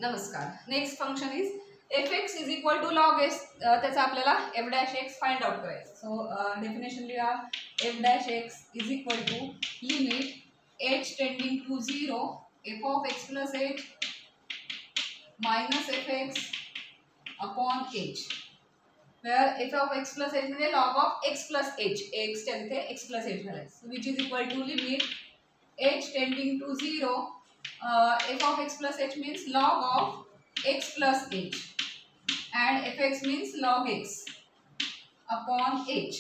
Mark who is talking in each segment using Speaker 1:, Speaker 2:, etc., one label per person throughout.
Speaker 1: नमस्कार. Next function is fx is equal to log s. त्याचा आपल्याला f dash x find out करायचं. So definition लिहा. f dash x is equal to limit h tending to 0 f of x plus h minus fx upon h, where f of x plus h म्हणजे log of x plus h, x च्या तिथे x plus h घालायचं, which is equal to limit h tending to 0 f of x plus h means log of x plus h and fx means log x upon h.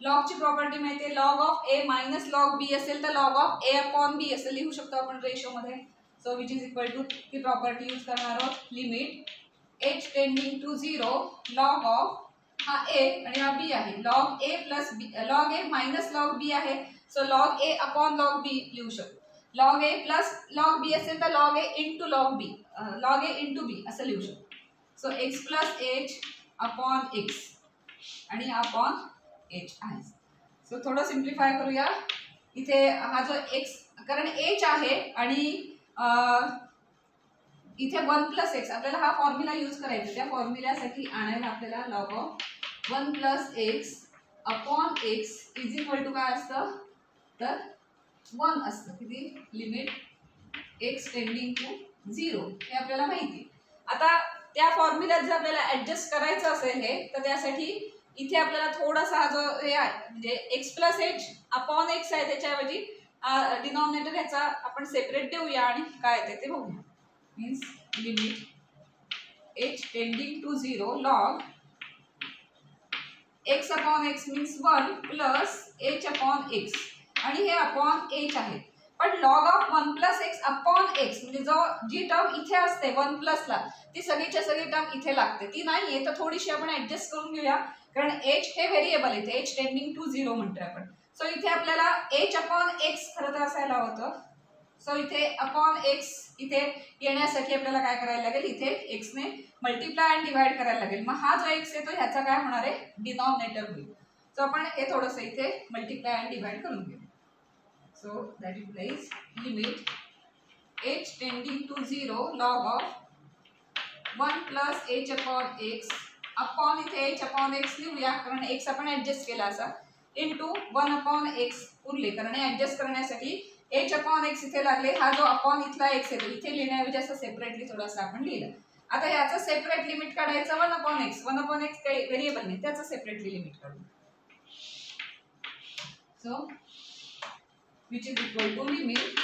Speaker 1: log ची property माहिती आहे, log of a minus log b असेल तर log of a upon b असं लिहू शकतो आपण ratio मध्ये. So which is equal to ती प्रॉपर्टी यूज करणार आहोत. Limit h tending to 0 log of हा a आणि हा b आहे, log a plus b, log a minus log b आहे, so log a upon log b लिहू शकतो. log a plus log b असेल तर log a into log b, log a into b असं लिहू शकतो. So x plus h upon x आणि upon h आहे. सो थोडं सिम्प्लिफाय करूया. इथे हा जो x कारण h आहे आणि इथे 1 plus x आपल्याला हा फॉर्म्युला यूज करायचा. त्या फॉर्म्युल्यासाठी आणायला आपल्याला log of 1 plus x upon x is equal to काय असतं तर 1 असतं. किती? लिमिट x टेंडिंग टू 0 हे आपल्याला माहिती. आता त्या फॉर्म्युल्यात जर आपल्याला ऍडजस्ट करायचं असेल हे, तर त्यासाठी इथे आपल्याला थोडासा जो हे आहे म्हणजे x plus h upon x आहे त्याच्याऐवजी डिनॉमिनेटर ह्याचा आपण सेपरेट देऊया आणि काय येते ते बघूया. Means limit h tending to 0 log x upon x means 1 plus h upon x आणि हे अपॉन h आहे. पण log of 1 plus x upon x म्हणजे जो जी टर्म इथे असते 1 प्लसला ती सगळीच्या सगळी टर्म इथे लागते, ती नाहीये तर थोडीशी आपण ऍडजस्ट करून घेऊया. कारण h हे व्हेरिएबल इथे h टेंडिंग टू 0 म्हणतोय आपण. सो इथे आपल्याला h अपॉन x खरं तर असायला होतं. सो इथे अपॉन x इथे येण्यासाठी आपल्याला काय करायला लागेल, इथे x ने मल्टिप्लाय आणि डिवाइड करायला लागेल. मग हा जो x येतो ह्याचा काय होणार आहे डिनॉमिनेटर होईल. सो आपण हे थोडंसं इथे मल्टिप्लाय आणि डिवाइड करून घेऊ. So that implies limit h tending to 0 log of 1 plus h upon x upon इथे h अपॉन x लिहूया कारण x आपण ऍडजस्ट केला असा इंटू 1 अपॉन x उरले कारण ऍडजस्ट करण्यासाठी h अपॉन x इथे लागले. हा जो अपॉन इथला x येतो इथे लिहिण्याऐवजी असं सेपरेटली थोडासा आपण लिहिलं. आता ह्याचं सेपरेट लिमिट काढायचं 1 अपॉन x. 1 अपॉन x काही व्हेरिएबल नाही, त्याचं सेपरेटली लिमिट काढू. So which is equal to limit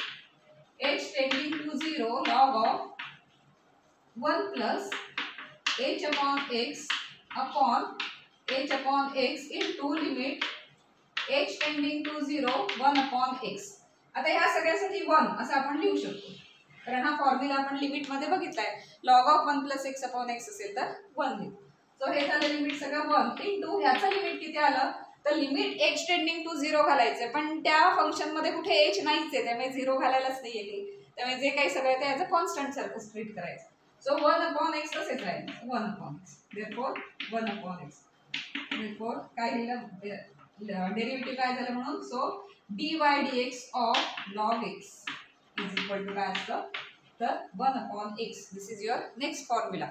Speaker 1: h tending to 0 log of 1 plus h upon x upon h upon x into limit h tending to 0 1 upon x. आता ह्या सगळ्यासाठी 1 असं आपण लिहू शकतो कारण हा फॉर्म्युला आपण लिमिट मध्ये बघितलाय. log of 1 plus x upon x असेल तर 1 लिहू. सो हे झालं लिमिट सगळं 1 इंटू ह्याचं लिमिट किती आलं तर लिमिट h टेंडिंग टू 0 घालायचं. पण त्या फंक्शन मध्ये कुठे h नाहीच आहे त्यामुळे 0 घालायलाच नाही येते. त्यामुळे जे काही सगळं ते ॲज अ कॉन्स्टंट सारखं ट्रीट करायचं. सो 1 अपॉन x तसेच राहील 1 upon x. Therefore 1 upon x. Therefore काय लिहिलं डेरिव्हेटिव्ह काय झालं म्हणून. So dy dx of log x is equal to काय असतं तर 1 upon x. This is your next formula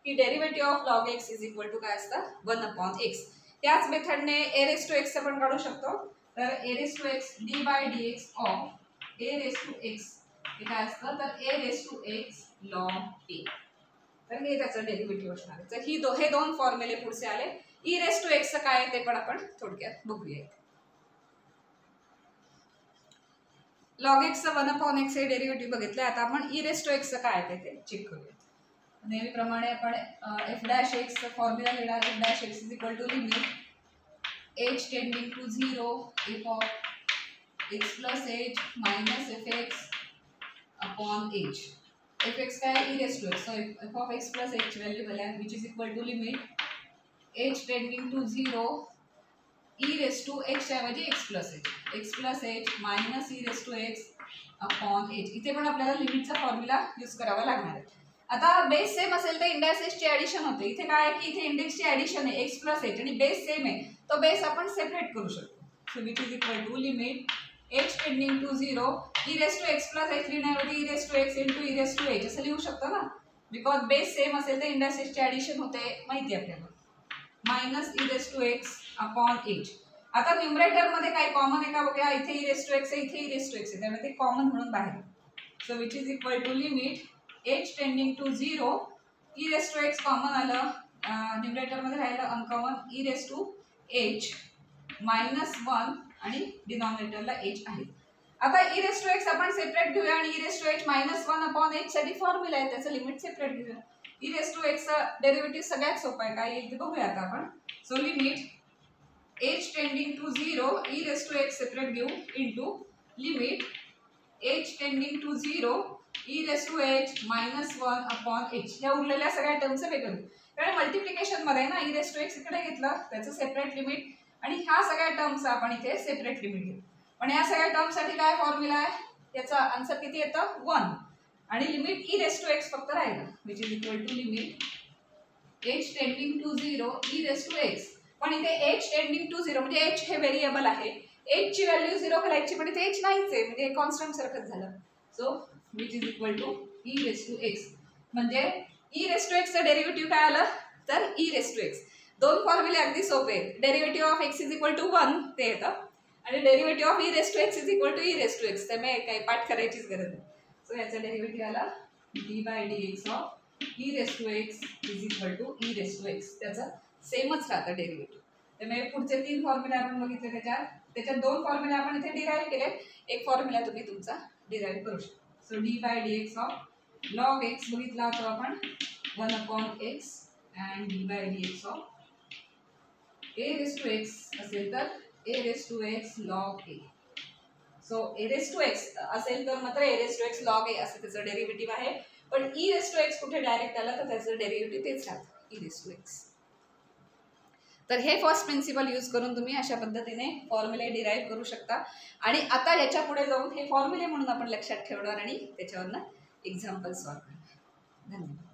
Speaker 1: की derivative of log x is equal to काय असतं 1 अपॉन x. त्याच मेथडने a रेस टू x आपण काढू शकतो. तर a raise to x dy dx of a raise to x हे काय असतं तर a raise to x log a. तर हे त्याचं डेरिव्हेटिव्ह असणार आहे. तर हे दोन फॉर्म्युले पुढचे आले. e रेस टू x काय आहे ते पण आपण थोडक्यात बघूया. log x चं 1 अपॉन x हे डेरिव्हेटिव्ह बघितलं. आता आपण e रेस टू x काय आहे ते चेक करूया. नेहमीप्रमाणे आपण f डॅश x चा फॉर्म्युला लिहिणार. f dash x is equal to limit h tending to 0 f of x plus h minus fx upon h. fx काय e raise to x. So f of x plus h valuable आहे which is equal to limit h tending to 0 e raise to x ऐवजी x plus h minus e raise to x upon h. इथे पण आपल्याला लिमिटचा formula use करावा लागणार आहे. आता base same असेल तर इंडेक्सेसची ॲडिशन होते. इथे काय आहे की इथे इंडेक्सची ॲडिशन आहे x प्लस h आणि बेस सेम आहे तो बेस आपण सेपरेट करू शकतो. So which is equal to limit h tending to 0 e raise to x plus h लिहिण्याऐवजी e raise to x into e raise to h असं लिहू शकतो ना. बिकॉज बेस सेम असेल तर इंडायसेसचे ॲडिशन होते माहिती आपल्याला. Minus e raise to x upon h. आता न्यूमरेटरमध्ये काय कॉमन आहे का बघा. इथे ई रेस टू एक्स आहे, इथे ई रेस टू एक्स आहे, त्यामुळे ते कॉमन म्हणून बाहेर. So which is equal to limit h tending to 0. E raise to x common आलं, न्यूमरेटरमध्ये राहिलं uncommon e raise to h -1 आणि डिनॉमिनेटरला एच आहे. आता ई रेस टू एक्स आपण सेपरेट घेऊया आणि e raise to h -1 upon h साठी फॉर्म्युला आहे, त्याचं लिमिट सेपरेट घेऊया. E raise to x derivative सगळ्यात सोपं आहे, काय येईल ते बघूया आता आपण. So limit h tending to 0 e raise to x separate घेऊ into limit h tending to 0 e raise to h -1 upon h. ह्या उरलेल्या सगळ्या टर्मचं वेगळं, कारण मल्टिप्लिकेशन मध्ये ना ई रेस टू एक्स इकडे घेतलं त्याचं सेपरेट लिमिट आणि ह्या सगळ्या टर्मचं आपण इथे सेपरेट लिमिट घेऊ. पण या सगळ्या टर्मसाठी काय फॉर्म्युला आहे, याचा आन्सर किती येतं 1 आणि limit e raise to x फक्त राहिलं which is equal to limit h tending to 0 e raise to x. पण इथे एच टेंडिंग टू 0 म्हणजे एच हे व्हेरिएबल आहे, एच ची व्हॅल्यू 0 करायची पण इथे एच नाहीच आहे म्हणजे कॉन्स्टंट सारखंच झालं. So which is equal to e raise to x. म्हणजे ई रेस टू एक्सचं डेरिव्हेटिव्ह काय आलं तर ई रेस टू एक्स. दोन फॉर्म्युले अगदी सोपे आहेत. Derivative of x is equal to 1 ते येतं आणि derivative of e raise to x is equal to e raise to x. त्यामुळे काही पाठ करायचीच गरज नाही. सो याचा डेरिव्हेटिव्ह आला d by d x of e raise to x is equal to e raise to x. त्याचं सेमच राहतं डेरिव्हेटिव्ह. त्यामुळे पुढचे 3 फॉर्म्युले आपण बघितले, त्याच्यात 2 फॉर्म्युले आपण इथे डिराईव्ह केले, एक फॉर्म्युला तुम्ही तुमचा डिराईव्ह करू शकता. So d by d x of log x बघितला होता आपण 1 upon x and d by d x of a raise to x असेल तर a raise to x log a. So a raise to x असेल तर मात्र a raise to x log a असं त्याचं डेरिव्हेटिव्ह आहे. पण ई रेस टू एक्स कुठे डायरेक्ट आला तर त्याचं डेरिव्हेटिव्ह तेच राहतं ई रेस टू एक्स. तर हे फर्स्ट प्रिन्सिपल यूज करून तुम्ही अशा पद्धतीने फॉर्म्युले डिराईव्ह करू शकता. आणि आता याच्या पुढे जाऊन हे फॉर्म्युले म्हणून आपण लक्षात ठेवणार आणि त्याच्यावरनं एक्झाम्पल सॉल्व्ह करणार. धन्यवाद.